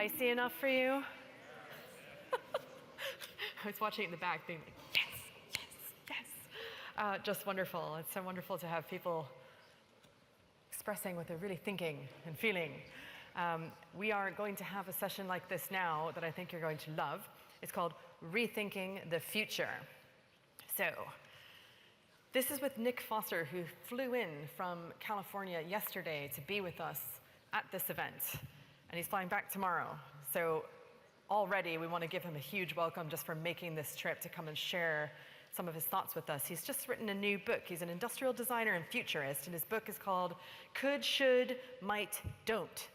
spicy enough for you? I was watching it in the back being like, yes, yes, yes. Just wonderful. It's so wonderful to have people expressing what they're really thinking and feeling. We are going to have a session like this now that I think you're going to love. It's called Rethinking the Future. So, this is with Nick Foster, who flew in from California yesterday to be with us at this event. And he's flying back tomorrow. So already we want to give him a huge welcome just for making this trip to come and share some of his thoughts with us. He's just written a new book. He's an industrial designer and futurist, and his book is called Could, Should, Might, Don't.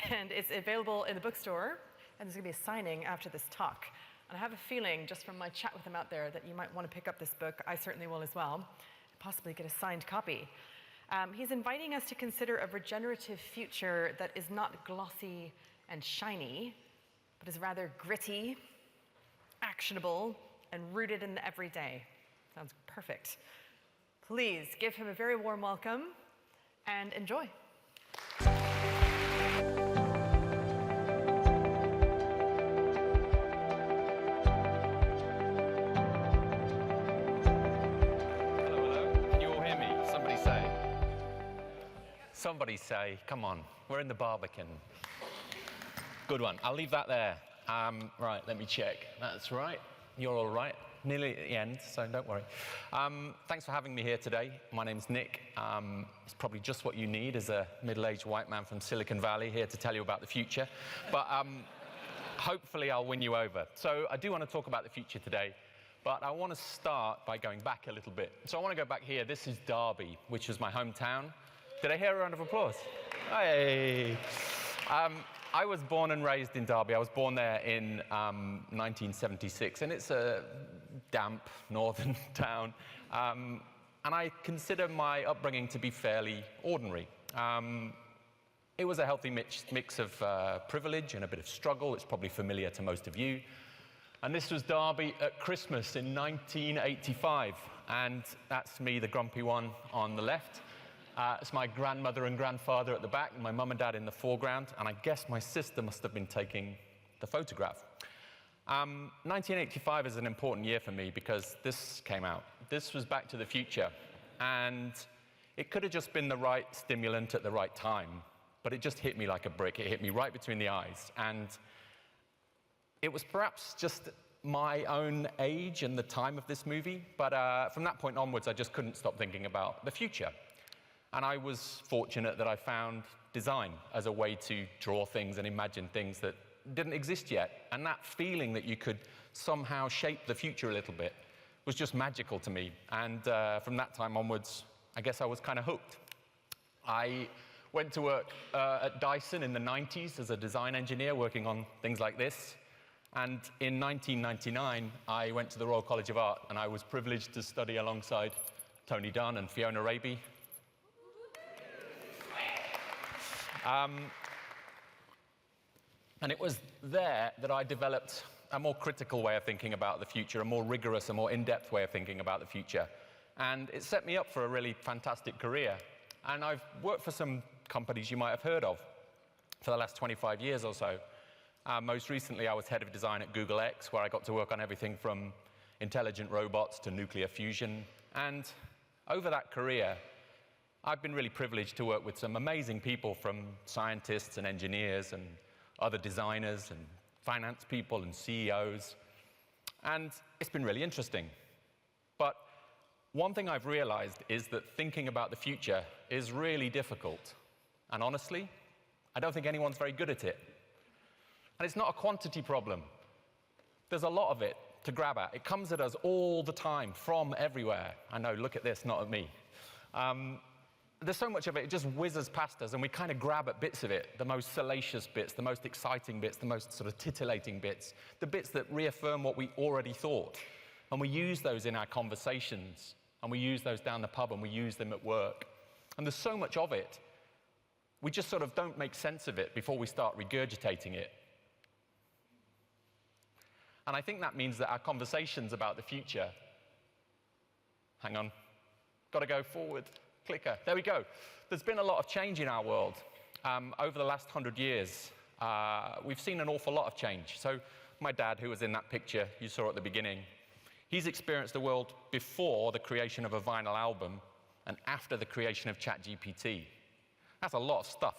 And it's available in the bookstore, and there's going to be a signing after this talk. And I have a feeling, just from my chat with him out there, that you might want to pick up this book. I certainly will as well, and possibly get a signed copy. He's inviting us to consider a regenerative future that is not glossy and shiny, but is rather gritty, actionable, and rooted in the everyday. Sounds perfect. Please give him a very warm welcome and enjoy. Somebody say, come on, we're in the Barbican. Good one, I'll leave that there. Right, let me check. That's right, you're all right. Nearly at the end, so don't worry. Thanks for having me here today. My name's Nick. It's probably just what you need as a middle-aged white man from Silicon Valley here to tell you about the future. But hopefully I'll win you over. So I do want to talk about the future today, but I want to start by going back a little bit. So I want to go back here. This is Derby, which was my hometown. Did I hear a round of applause? Hey! I was born and raised in Derby. I was born there in 1976, and it's a damp northern town. And I consider my upbringing to be fairly ordinary. It was a healthy mix of privilege and a bit of struggle. It's probably familiar to most of you. And this was Derby at Christmas in 1985. And that's me, the grumpy one, on the left. It's my grandmother and grandfather at the back, and my mum and dad in the foreground, and I guess my sister must have been taking the photograph. 1985 is an important year for me because this came out. This was Back to the Future, and it could have just been the right stimulant at the right time, but it just hit me like a brick. It hit me right between the eyes, and it was perhaps just my own age and the time of this movie, but from that point onwards, I just couldn't stop thinking about the future. And I was fortunate that I found design as a way to draw things and imagine things that didn't exist yet. And that feeling that you could somehow shape the future a little bit was just magical to me. And from that time onwards, I guess I was kind of hooked. I went to work at Dyson in the 90s as a design engineer working on things like this. And in 1999, I went to the Royal College of Art, and I was privileged to study alongside Tony Dunn and Fiona Raby. And it was there that I developed a more critical way of thinking about the future, a more rigorous, a more in-depth way of thinking about the future. And it set me up for a really fantastic career. And I've worked for some companies you might have heard of for the last 25 years or so. Most recently, I was head of design at Google X, where I got to work on everything from intelligent robots to nuclear fusion. And over that career, I've been really privileged to work with some amazing people, from scientists and engineers and other designers and finance people and CEOs. And it's been really interesting. But one thing I've realized is that thinking about the future is really difficult. And honestly, I don't think anyone's very good at it. And it's not a quantity problem. There's a lot of it to grab at. It comes at us all the time, from everywhere. I know, look at this, not at me. There's so much of it, it just whizzes past us, and we kind of grab at bits of it, the most salacious bits, the most exciting bits, the most sort of titillating bits, the bits that reaffirm what we already thought. And we use those in our conversations, and we use those down the pub, and we use them at work. And there's so much of it, we just sort of don't make sense of it before we start regurgitating it. And I think that means that our conversations about the future, hang on, got to go forward. Clicker. There we go. There's been a lot of change in our world. Over the last 100 years, we've seen an awful lot of change. So my dad, who was in that picture you saw at the beginning, he's experienced the world before the creation of a vinyl album and after the creation of ChatGPT. That's a lot of stuff.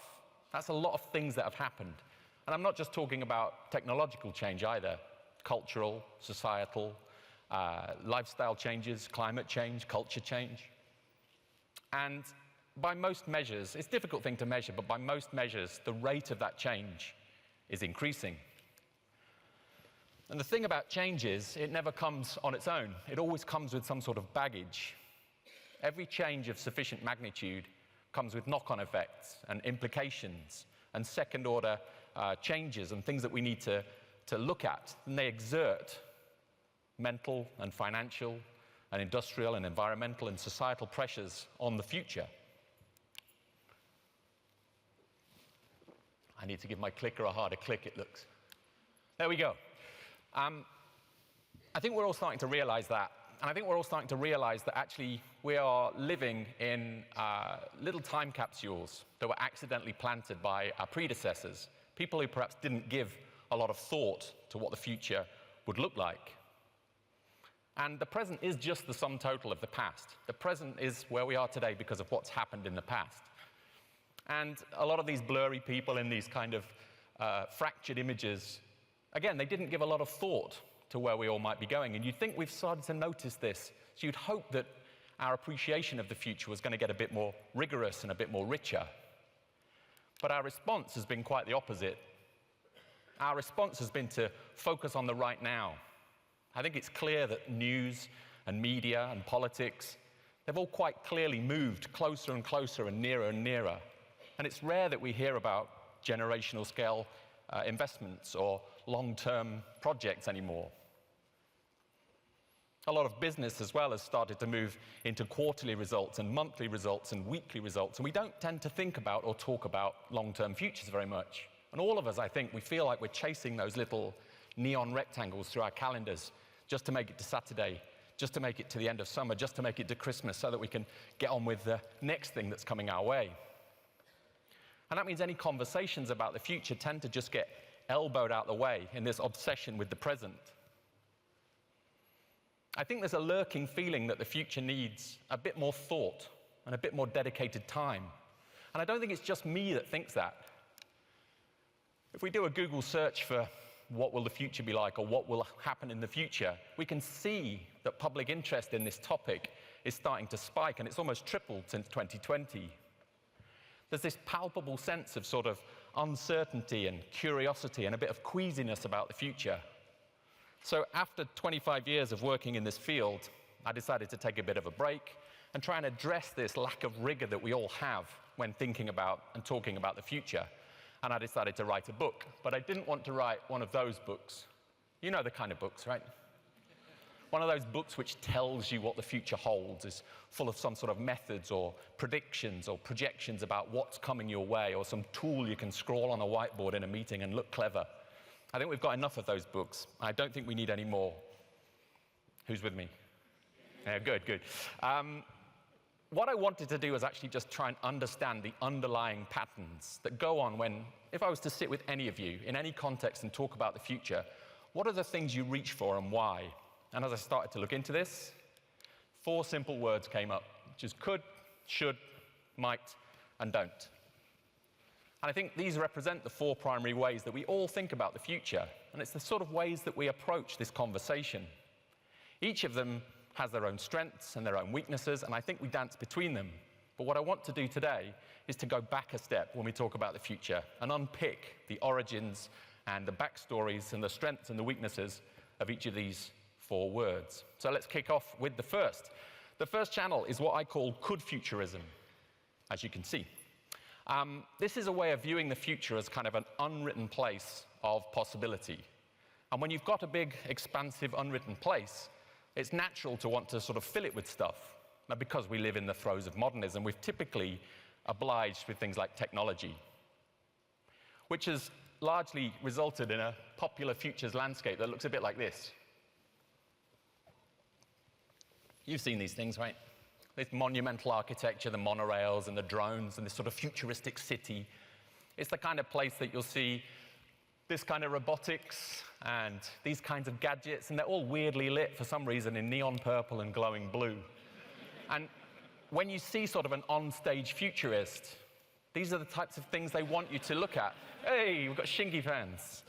That's a lot of things that have happened. And I'm not just talking about technological change either. Cultural, societal, lifestyle changes, climate change, culture change. And by most measures, it's a difficult thing to measure, but by most measures, the rate of that change is increasing. And the thing about change is, it never comes on its own. It always comes with some sort of baggage. Every change of sufficient magnitude comes with knock-on effects and implications and second-order changes and things that we need to look at. And they exert mental and financial and industrial and environmental and societal pressures on the future. I need to give my clicker a harder click, it looks. There we go. I think we're all starting to realize that. And I think we're all starting to realize that actually we are living in little time capsules that were accidentally planted by our predecessors, people who perhaps didn't give a lot of thought to what the future would look like. And the present is just the sum total of the past. The present is where we are today because of what's happened in the past. And a lot of these blurry people in these kind of fractured images, again, they didn't give a lot of thought to where we all might be going. And you'd think we've started to notice this. So you'd hope that our appreciation of the future was going to get a bit more rigorous and a bit more richer. But our response has been quite the opposite. Our response has been to focus on the right now. I think it's clear that news and media and politics, they've all quite clearly moved closer and closer and nearer. And it's rare that we hear about generational scale investments or long-term projects anymore. A lot of business as well has started to move into quarterly results and monthly results and weekly results, and we don't tend to think about or talk about long-term futures very much. And all of us, I think, we feel like we're chasing those little neon rectangles through our calendars just to make it to Saturday, just to make it to the end of summer, just to make it to Christmas so that we can get on with the next thing that's coming our way. And that means any conversations about the future tend to just get elbowed out the way in this obsession with the present. I think there's a lurking feeling that the future needs a bit more thought and a bit more dedicated time. And I don't think it's just me that thinks that. If we do a Google search for what will the future be like or what will happen in the future, we can see that public interest in this topic is starting to spike, and it's almost tripled since 2020. There's this palpable sense of sort of uncertainty and curiosity and a bit of queasiness about the future. So after 25 years of working in this field, I decided to take a bit of a break and try and address this lack of rigor that we all have when thinking about and talking about the future. And I decided to write a book. But I didn't want to write one of those books. You know the kind of books, right? One of those books which tells you what the future holds, is full of some sort of methods or predictions or projections about what's coming your way, or some tool you can scroll on a whiteboard in a meeting and look clever. I think we've got enough of those books. I don't think we need any more. Who's with me? Yeah, good. What I wanted to do was actually just try and understand the underlying patterns that go on when, if I was to sit with any of you in any context and talk about the future, what are the things you reach for and why? And as I started to look into this, 4 simple words came up, which is could, should, might, and don't. And I think these represent the 4 primary ways that we all think about the future, and it's the sort of ways that we approach this conversation. Each of them has their own strengths and their own weaknesses, and I think we dance between them. But what I want to do today is to go back a step when we talk about the future and unpick the origins and the backstories and the strengths and the weaknesses of each of these 4 words. So let's kick off with the first. The first channel is what I call could-futurism, as you can see. This is a way of viewing the future as kind of an unwritten place of possibility. And when you've got a big, expansive, unwritten place, it's natural to want to sort of fill it with stuff. Now, because we live in the throes of modernism, we've typically obliged with things like technology, which has largely resulted in a popular futures landscape that looks a bit like this. You've seen these things, right? This monumental architecture, the monorails and the drones and this sort of futuristic city. It's the kind of place that you'll see this kind of robotics and these kinds of gadgets, and they're all weirdly lit for some reason in neon purple and glowing blue. And when you see sort of an on-stage futurist, these are the types of things they want you to look at. Hey, we've got Shingy fans.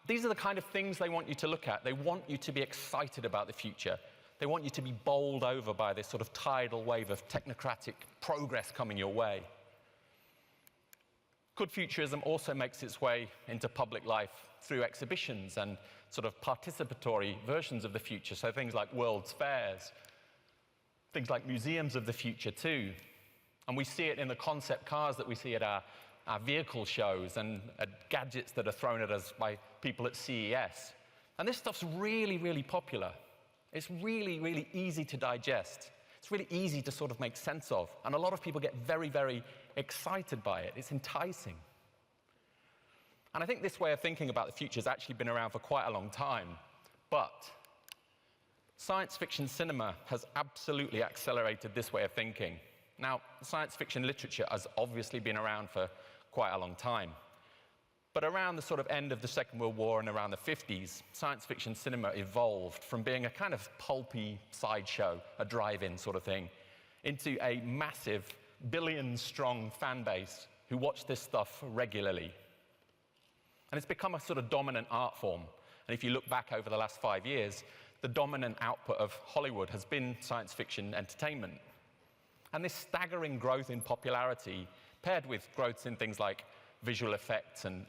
These are the kind of things they want you to look at. They want you to be excited about the future. They want you to be bowled over by this sort of tidal wave of technocratic progress coming your way. Good futurism also makes its way into public life through exhibitions and sort of participatory versions of the future. So things like world's fairs, things like museums of the future too. And we see it in the concept cars that we see at our vehicle shows and gadgets that are thrown at us by people at CES. And this stuff's really, really popular. It's really, really easy to digest. It's really easy to sort of make sense of. And a lot of people get very, very excited by it. It's enticing. And I think this way of thinking about the future has actually been around for quite a long time. But science fiction cinema has absolutely accelerated this way of thinking. Now, science fiction literature has obviously been around for quite a long time. But around the sort of end of the Second World War and around the 50s, science fiction cinema evolved from being a kind of pulpy sideshow, a drive-in sort of thing, into a massive, billion-strong fan base who watch this stuff regularly. And it's become a sort of dominant art form. And if you look back over the last 5 years, the dominant output of Hollywood has been science fiction entertainment. And this staggering growth in popularity, paired with growths in things like visual effects and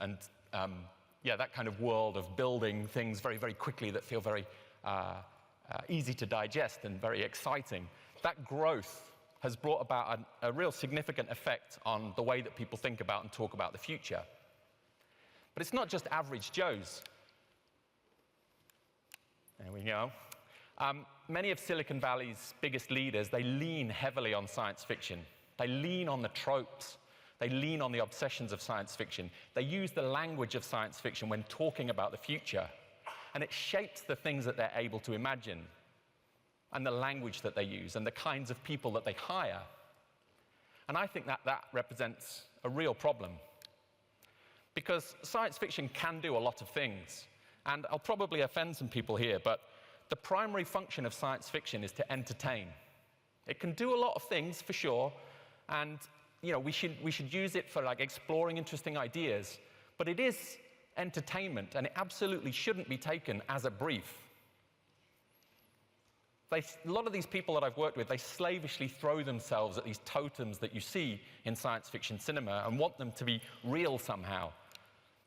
that kind of world of building things very, very quickly that feel very easy to digest and very exciting, that growth has brought about a real significant effect on the way that people think about and talk about the future. But it's not just average Joes. There we go. Many of Silicon Valley's biggest leaders, they lean heavily on science fiction. They lean on the tropes. They lean on the obsessions of science fiction. They use the language of science fiction when talking about the future. And it shapes the things that they're able to imagine, and the language that they use, and the kinds of people that they hire. And I think that represents a real problem. Because science fiction can do a lot of things. And I'll probably offend some people here, but the primary function of science fiction is to entertain. It can do a lot of things, for sure, and we should use it for like exploring interesting ideas, but it is entertainment, and it absolutely shouldn't be taken as a brief. A lot of these people that I've worked with, they slavishly throw themselves at these totems that you see in science fiction cinema and want them to be real somehow.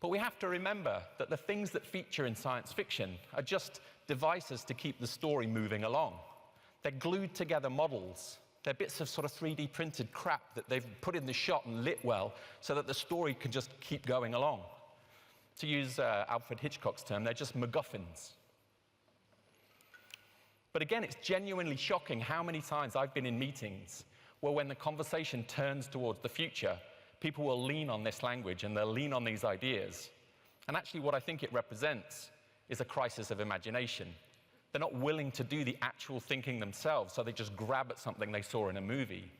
But we have to remember that the things that feature in science fiction are just devices to keep the story moving along. They're glued together models. They're bits of sort of 3D printed crap that they've put in the shot and lit well so that the story can just keep going along. To use Alfred Hitchcock's term, they're just MacGuffins. But again, it's genuinely shocking how many times I've been in meetings where when the conversation turns towards the future, people will lean on this language and they'll lean on these ideas. And actually what I think it represents is a crisis of imagination. They're not willing to do the actual thinking themselves, so they just grab at something they saw in a movie.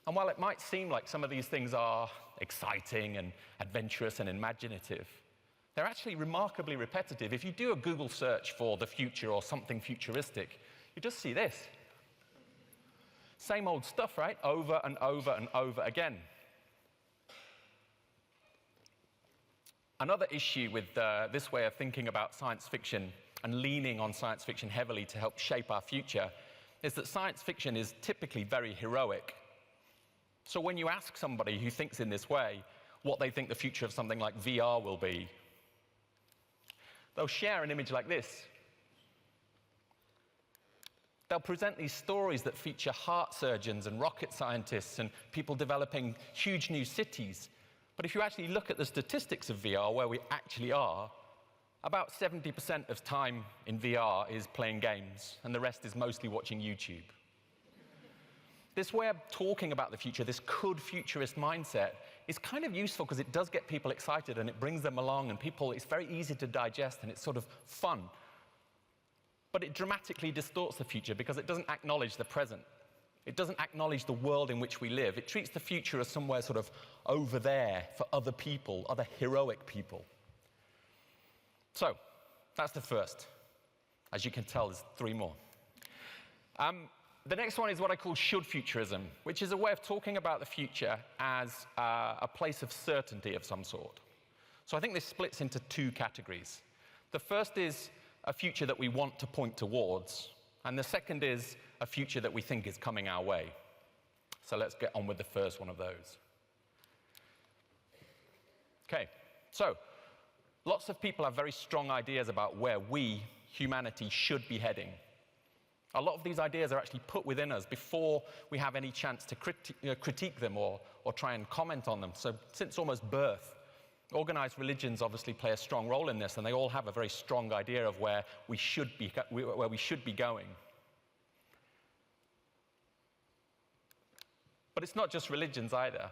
And while it might seem like some of these things are exciting and adventurous and imaginative, they're actually remarkably repetitive. If you do a Google search for the future or something futuristic, you just see this. Same old stuff, right? Over and over and over again. Another issue with this way of thinking about science fiction and leaning on science fiction heavily to help shape our future is that science fiction is typically very heroic. So when you ask somebody who thinks in this way what they think the future of something like VR will be, they'll share an image like this. They'll present these stories that feature heart surgeons and rocket scientists and people developing huge new cities. But if you actually look at the statistics of VR, where we actually are, about 70% of time in VR is playing games, and the rest is mostly watching YouTube. This way of talking about the future, this could futurist mindset, is kind of useful because it does get people excited and it brings them along, and it's very easy to digest and it's sort of fun. But it dramatically distorts the future because it doesn't acknowledge the present. It doesn't acknowledge the world in which we live. It treats the future as somewhere sort of over there for other people, other heroic people. So, that's the first. As you can tell, there's 3 more. The next one is what I call should futurism, which is a way of talking about the future as a place of certainty of some sort. So I think this splits into 2 categories. The first is a future that we want to point towards, and the second is a future that we think is coming our way. So let's get on with the first one of those. Okay, so lots of people have very strong ideas about where we, humanity, should be heading. A lot of these ideas are actually put within us before we have any chance to critique them or try and comment on them. So since almost birth, organized religions obviously play a strong role in this, and they all have a very strong idea of where we should be going. But it's not just religions either.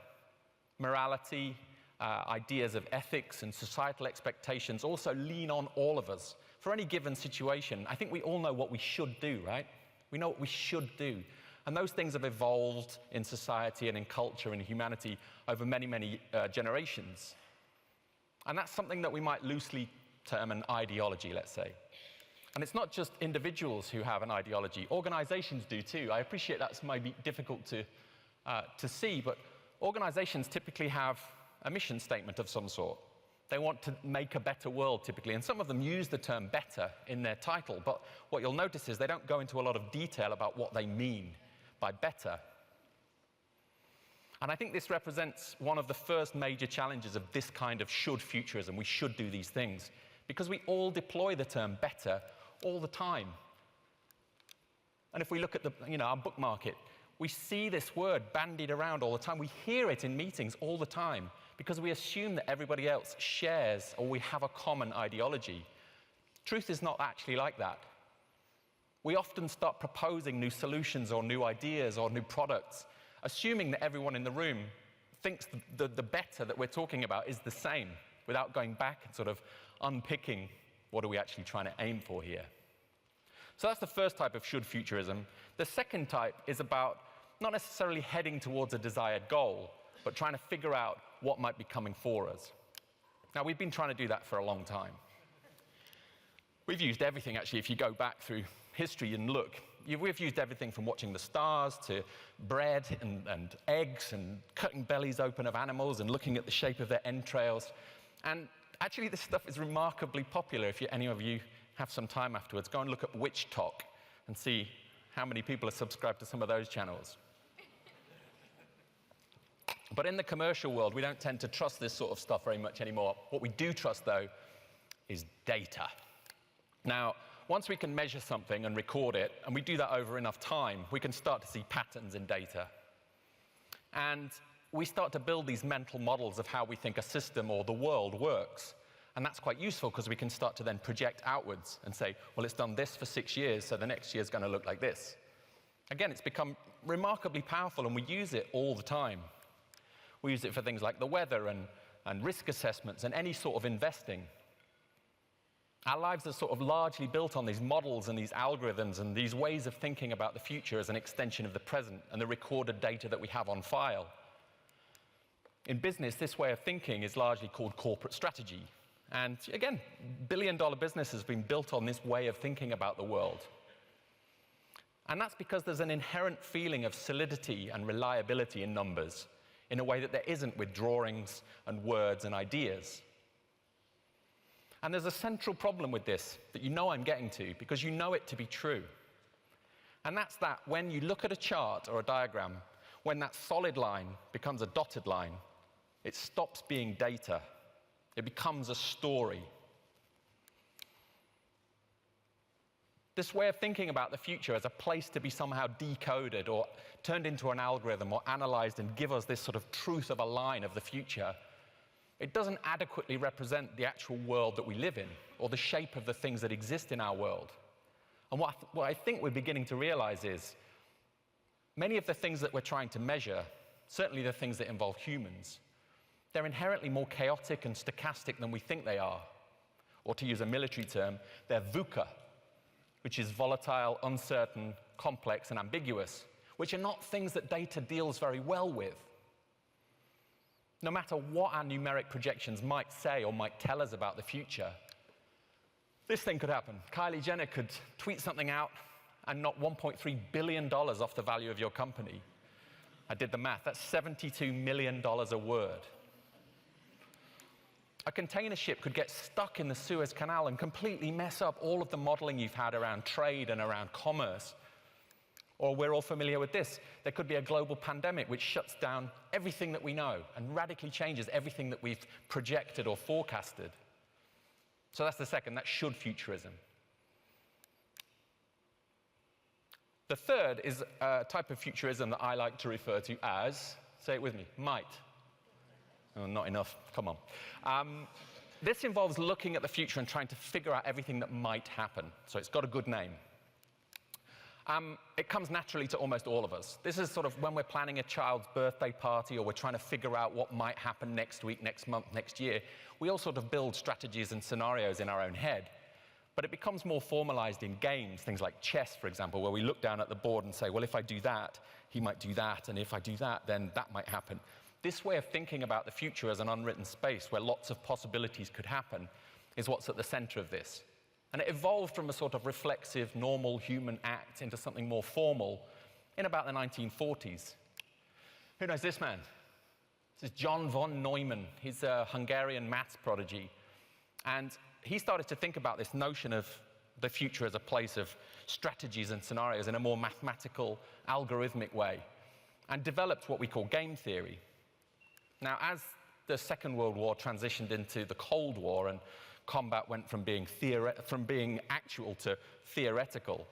Morality, ideas of ethics and societal expectations also lean on all of us. For any given situation, I think we all know what we should do, right? We know what we should do. And those things have evolved in society and in culture and humanity over many, many generations. And that's something that we might loosely term an ideology, let's say. And it's not just individuals who have an ideology. Organizations do too. I appreciate that's maybe difficult to see, but organizations typically have a mission statement of some sort. They want to make a better world, typically, and some of them use the term better in their title, but what you'll notice is they don't go into a lot of detail about what they mean by better. And I think this represents one of the first major challenges of this kind of should futurism. We should do these things, because we all deploy the term better all the time. And if we look at our book market, we see this word bandied around all the time. We hear it in meetings all the time because we assume that everybody else shares or we have a common ideology. Truth is not actually like that. We often start proposing new solutions or new ideas or new products, assuming that everyone in the room thinks the better that we're talking about is the same, without going back and sort of unpicking what are we actually trying to aim for here. So that's the first type of should futurism. The second type is about not necessarily heading towards a desired goal, but trying to figure out what might be coming for us. Now, we've been trying to do that for a long time. We've used everything, actually. If you go back through history and look, we've used everything from watching the stars to bread and eggs and cutting bellies open of animals and looking at the shape of their entrails. And actually, this stuff is remarkably popular. If any of you have some time afterwards, go and look at Witch Talk and see how many people are subscribed to some of those channels. But in the commercial world, we don't tend to trust this sort of stuff very much anymore. What we do trust, though, is data. Now, once we can measure something and record it, and we do that over enough time, we can start to see patterns in data. And we start to build these mental models of how we think a system or the world works. And that's quite useful because we can start to then project outwards and say, well, it's done this for 6 years, so the next year is going to look like this. Again, it's become remarkably powerful, and we use it all the time. We use it for things like the weather and risk assessments and any sort of investing. Our lives are sort of largely built on these models and these algorithms and these ways of thinking about the future as an extension of the present and the recorded data that we have on file. In business, this way of thinking is largely called corporate strategy. And again, billion-dollar business has been built on this way of thinking about the world. And that's because there's an inherent feeling of solidity and reliability in numbers in a way that there isn't with drawings and words and ideas. And there's a central problem with this that you know I'm getting to because you know it to be true. And that's that when you look at a chart or a diagram, when that solid line becomes a dotted line, it stops being data. It becomes a story. This way of thinking about the future as a place to be somehow decoded or turned into an algorithm or analyzed and give us this sort of truth of a line of the future, it doesn't adequately represent the actual world that we live in or the shape of the things that exist in our world. And what I think we're beginning to realize is many of the things that we're trying to measure, certainly the things that involve humans, they're inherently more chaotic and stochastic than we think they are. Or to use a military term, they're VUCA, which is volatile, uncertain, complex, and ambiguous. which are not things that data deals very well with. No matter what our numeric projections might say or might tell us about the future, this thing could happen. Kylie Jenner could tweet something out and knock $1.3 billion off the value of your company. I did the math. That's $72 million a word. A container ship could get stuck in the Suez Canal and completely mess up all of the modeling you've had around trade and around commerce. Or we're all familiar with this. There could be a global pandemic which shuts down everything that we know and radically changes everything that we've projected or forecasted. So that's the second. That's should futurism. The third is a type of futurism that I like to refer to as, say it with me, might. Oh, not enough. Come on. This involves looking at the future and trying to figure out everything that might happen. So it's got a good name. It comes naturally to almost all of us. This is sort of when we're planning a child's birthday party or we're trying to figure out what might happen next week, next month, next year. We all sort of build strategies and scenarios in our own head. But it becomes more formalized in games, things like chess, for example, where we look down at the board and say, well, if I do that, he might do that, and if I do that, then that might happen. This way of thinking about the future as an unwritten space where lots of possibilities could happen is what's at the center of this. And it evolved from a sort of reflexive, normal human act into something more formal in about the 1940s. Who knows this man? This is John von Neumann. He's a Hungarian maths prodigy. And he started to think about this notion of the future as a place of strategies and scenarios in a more mathematical, algorithmic way, and developed what we call game theory. Now, as the Second World War transitioned into the Cold War and combat went from being actual to theoretical,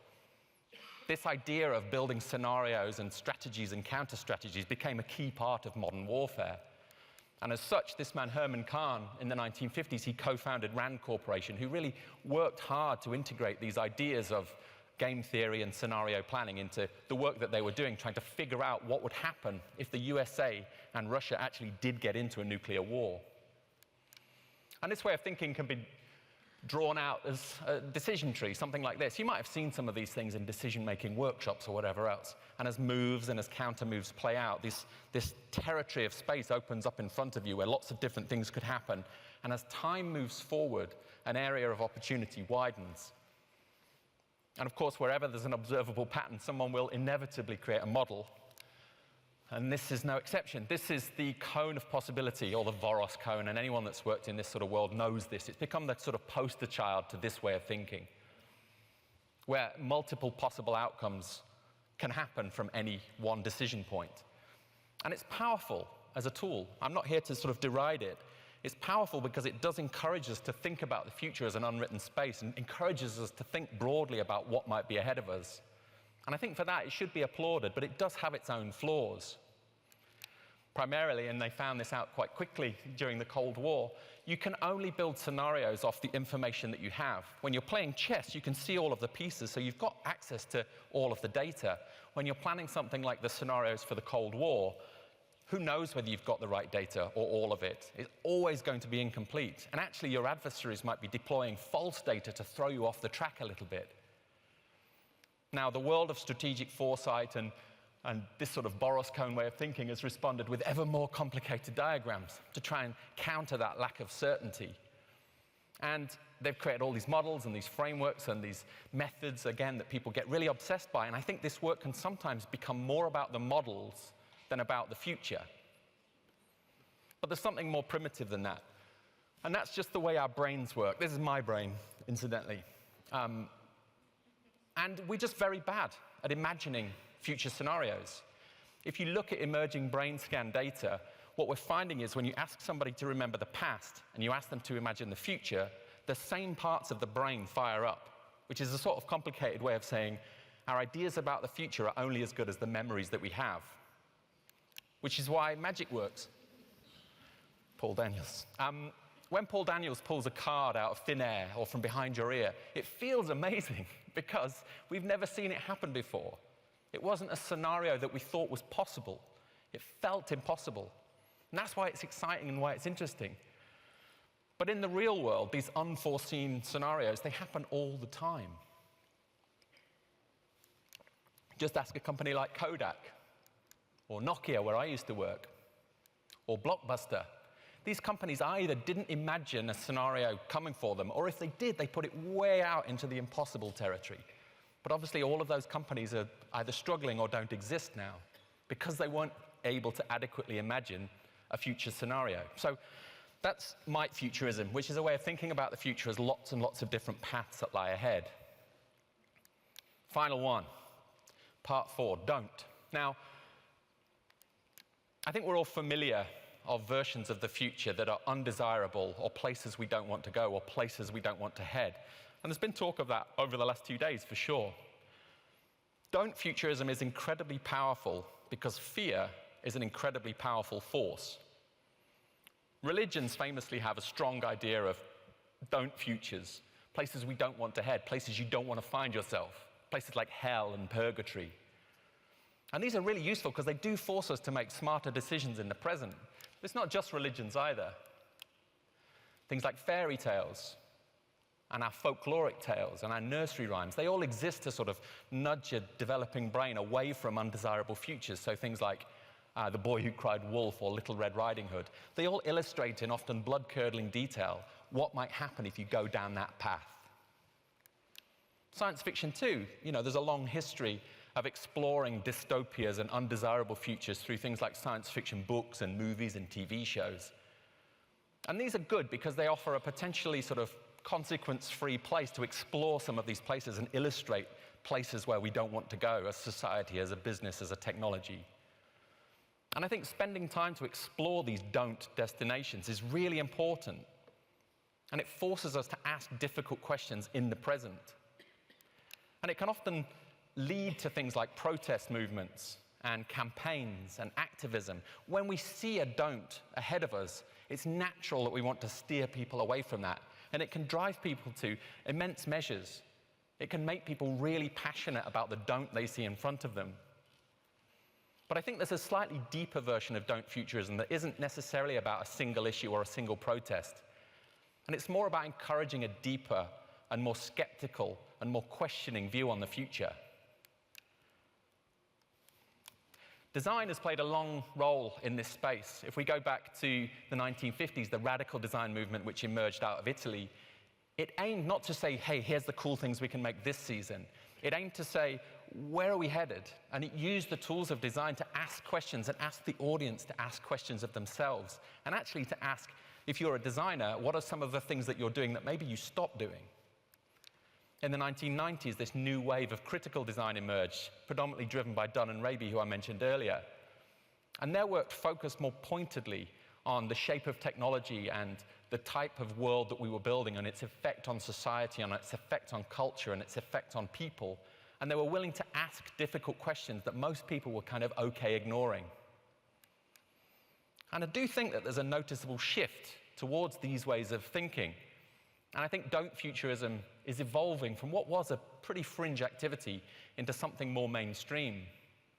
this idea of building scenarios and strategies and counter-strategies became a key part of modern warfare. And as such, this man, Herman Kahn, in the 1950s, he co-founded RAND Corporation, who really worked hard to integrate these ideas of game theory and scenario planning into the work that they were doing, trying to figure out what would happen if the USA and Russia actually did get into a nuclear war. And this way of thinking can be drawn out as a decision tree, something like this. You might have seen some of these things in decision-making workshops or whatever else. And as moves and as counter-moves play out, this territory of space opens up in front of you where lots of different things could happen. And as time moves forward, an area of opportunity widens. And of course, wherever there's an observable pattern, someone will inevitably create a model. And this is no exception. This is the cone of possibility, or the Voros cone, and anyone that's worked in this sort of world knows this. It's become the sort of poster child to this way of thinking, where multiple possible outcomes can happen from any one decision point. And it's powerful as a tool. I'm not here to sort of deride it. It's powerful because it does encourage us to think about the future as an unwritten space and encourages us to think broadly about what might be ahead of us. And I think for that, it should be applauded, but it does have its own flaws. Primarily, and they found this out quite quickly during the Cold War, you can only build scenarios off the information that you have. When you're playing chess, you can see all of the pieces, so you've got access to all of the data. When you're planning something like the scenarios for the Cold War, who knows whether you've got the right data or all of it? It's always going to be incomplete. And actually, your adversaries might be deploying false data to throw you off the track a little bit. Now, the world of strategic foresight and this sort of Boros cone way of thinking has responded with ever more complicated diagrams to try and counter that lack of certainty. And they've created all these models and these frameworks and these methods, again, that people get really obsessed by. And I think this work can sometimes become more about the models than about the future. But there's something more primitive than that. And that's just the way our brains work. This is my brain, incidentally. And we're just very bad at imagining future scenarios. If you look at emerging brain scan data, what we're finding is when you ask somebody to remember the past and you ask them to imagine the future, the same parts of the brain fire up, which is a sort of complicated way of saying our ideas about the future are only as good as the memories that we have, which is why magic works. Paul Daniels. When Paul Daniels pulls a card out of thin air or from behind your ear, it feels amazing because we've never seen it happen before. It wasn't a scenario that we thought was possible. It felt impossible. And that's why it's exciting and why it's interesting. But in the real world, these unforeseen scenarios, they happen all the time. Just ask a company like Kodak, or Nokia, where I used to work, or Blockbuster. These companies either didn't imagine a scenario coming for them, or if they did, they put it way out into the impossible territory. But obviously, all of those companies are either struggling or don't exist now because they weren't able to adequately imagine a future scenario. So that's might futurism, which is a way of thinking about the future as lots and lots of different paths that lie ahead. Final one, part 4, don't. Now, I think we're all familiar of versions of the future that are undesirable, or places we don't want to go, or places we don't want to head. And there's been talk of that over the last 2 days, for sure. Don't futurism is incredibly powerful because fear is an incredibly powerful force. Religions famously have a strong idea of don't futures, places we don't want to head, places you don't want to find yourself, places like hell and purgatory. And these are really useful because they do force us to make smarter decisions in the present. It's not just religions either. Things like fairy tales and our folkloric tales and our nursery rhymes, they all exist to sort of nudge a developing brain away from undesirable futures. So things like The Boy Who Cried Wolf or Little Red Riding Hood, they all illustrate in often blood-curdling detail what might happen if you go down that path. Science fiction too, there's a long history of exploring dystopias and undesirable futures through things like science fiction books and movies and TV shows. And these are good because they offer a potentially sort of consequence-free place to explore some of these places and illustrate places where we don't want to go as society, as a business, as a technology. And I think spending time to explore these don't destinations is really important. And it forces us to ask difficult questions in the present. And it can often lead to things like protest movements and campaigns and activism. When we see a don't ahead of us, it's natural that we want to steer people away from that. And it can drive people to immense measures. It can make people really passionate about the don't they see in front of them. But I think there's a slightly deeper version of don't futurism that isn't necessarily about a single issue or a single protest. And it's more about encouraging a deeper and more skeptical and more questioning view on the future. Design has played a long role in this space. If we go back to the 1950s, the radical design movement which emerged out of Italy, it aimed not to say, hey, here's the cool things we can make this season. It aimed to say, where are we headed? And it used the tools of design to ask questions and ask the audience to ask questions of themselves. And actually to ask, if you're a designer, what are some of the things that you're doing that maybe you stopped doing? In the 1990s, this new wave of critical design emerged, predominantly driven by Dunn and Raby, who I mentioned earlier. And their work focused more pointedly on the shape of technology and the type of world that we were building and its effect on society, and its effect on culture, and its effect on people. And they were willing to ask difficult questions that most people were kind of okay ignoring. And I do think that there's a noticeable shift towards these ways of thinking. And I think don't futurism is evolving from what was a pretty fringe activity into something more mainstream.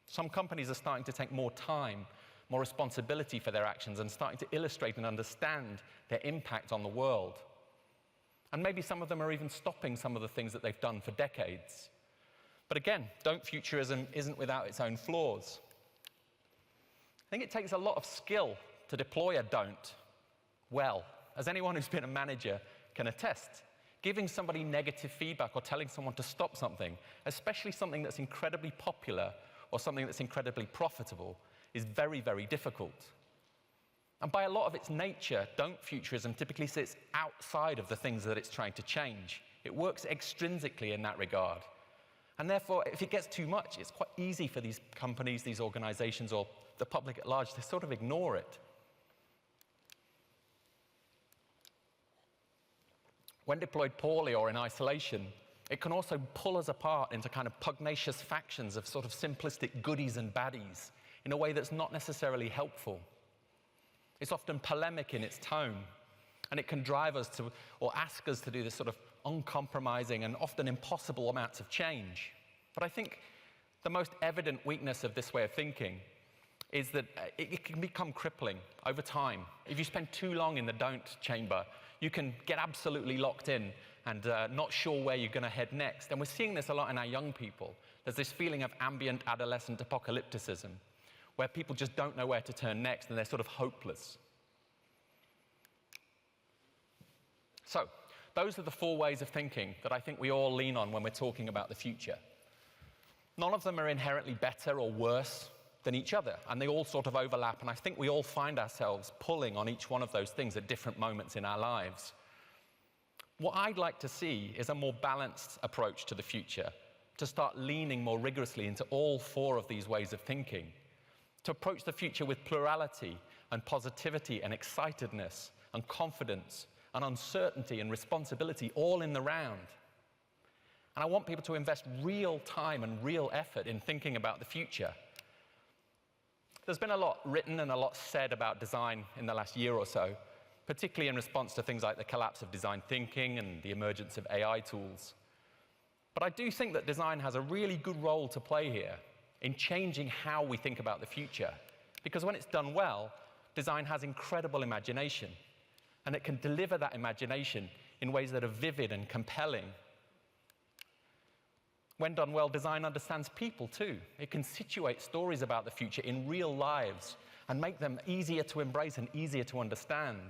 Some companies are starting to take more time, more responsibility for their actions, and starting to illustrate and understand their impact on the world. And maybe some of them are even stopping some of the things that they've done for decades. But again, don't futurism isn't without its own flaws. I think it takes a lot of skill to deploy a don't well, as anyone who's been a manager can attest. Giving somebody negative feedback or telling someone to stop something, especially something that's incredibly popular or something that's incredibly profitable, is very, very difficult. And by a lot of its nature, don't futurism typically sits outside of the things that it's trying to change. It works extrinsically in that regard. And therefore, if it gets too much, it's quite easy for these companies, these organizations, or the public at large to sort of ignore it. When deployed poorly or in isolation, it can also pull us apart into kind of pugnacious factions of sort of simplistic goodies and baddies in a way that's not necessarily helpful. It's often polemic in its tone, and it can drive us to, or ask us to do this sort of uncompromising and often impossible amounts of change. But I think the most evident weakness of this way of thinking is that it can become crippling over time. If you spend too long in the don't chamber, you can get absolutely locked in and not sure where you're going to head next. And we're seeing this a lot in our young people. There's this feeling of ambient adolescent apocalypticism, where people just don't know where to turn next, and they're sort of hopeless. So, those are the 4 ways of thinking that I think we all lean on when we're talking about the future. None of them are inherently better or worse than each other, and they all sort of overlap, and I think we all find ourselves pulling on each one of those things at different moments in our lives. What I'd like to see is a more balanced approach to the future, to start leaning more rigorously into all 4 of these ways of thinking, to approach the future with plurality and positivity and excitedness and confidence and uncertainty and responsibility all in the round. And I want people to invest real time and real effort in thinking about the future. There's been a lot written and a lot said about design in the last year or so, particularly in response to things like the collapse of design thinking and the emergence of AI tools. But I do think that design has a really good role to play here in changing how we think about the future. Because when it's done well, design has incredible imagination, and it can deliver that imagination in ways that are vivid and compelling. When done well, design understands people too. It can situate stories about the future in real lives and make them easier to embrace and easier to understand.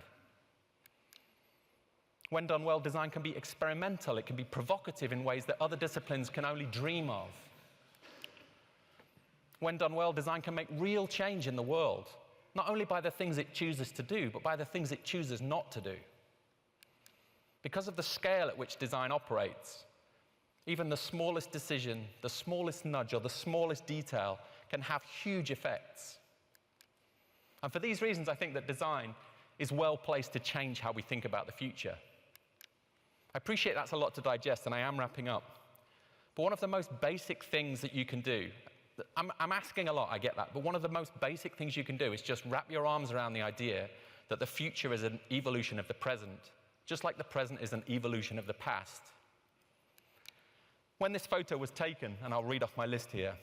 When done well, design can be experimental. It can be provocative in ways that other disciplines can only dream of. When done well, design can make real change in the world, not only by the things it chooses to do, but by the things it chooses not to do. Because of the scale at which design operates, even the smallest decision, the smallest nudge, or the smallest detail can have huge effects. And for these reasons, I think that design is well placed to change how we think about the future. I appreciate that's a lot to digest, and I am wrapping up. But one of the most basic things that you can do, I'm asking a lot, I get that, but one of the most basic things you can do is just wrap your arms around the idea that the future is an evolution of the present, just like the present is an evolution of the past. When this photo was taken, and I'll read off my list here,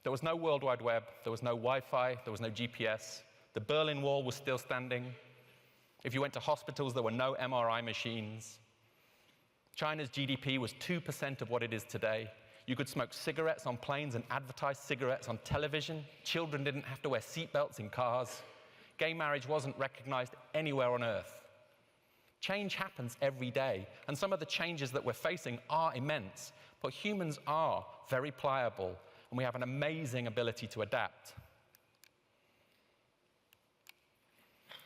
there was no World Wide Web, there was no Wi-Fi, there was no GPS, the Berlin Wall was still standing. If you went to hospitals, there were no MRI machines. China's GDP was 2% of what it is today. You could smoke cigarettes on planes and advertise cigarettes on television. Children didn't have to wear seatbelts in cars. Gay marriage wasn't recognized anywhere on Earth. Change happens every day, and some of the changes that we're facing are immense, but humans are very pliable, and we have an amazing ability to adapt.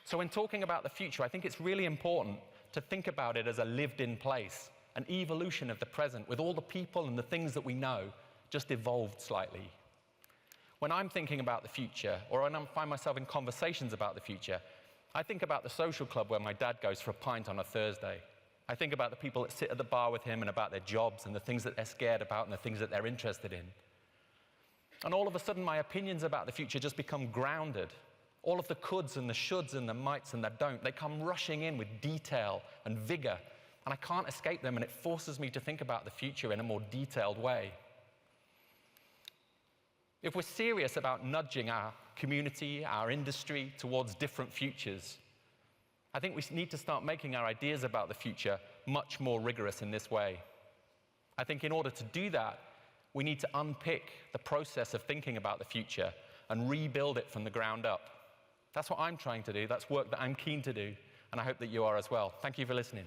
So when talking about the future, I think it's really important to think about it as a lived-in place, an evolution of the present, with all the people and the things that we know just evolved slightly. When I'm thinking about the future, or when I find myself in conversations about the future, I think about the social club where my dad goes for a pint on a Thursday. I think about the people that sit at the bar with him and about their jobs and the things that they're scared about and the things that they're interested in. And all of a sudden, my opinions about the future just become grounded. All of the coulds and the shoulds and the mights and the don't, they come rushing in with detail and vigor, and I can't escape them, and it forces me to think about the future in a more detailed way. If we're serious about nudging our community, our industry towards different futures, I think we need to start making our ideas about the future much more rigorous in this way. I think in order to do that, we need to unpick the process of thinking about the future and rebuild it from the ground up. That's what I'm trying to do. That's work that I'm keen to do, and I hope that you are as well. Thank you for listening.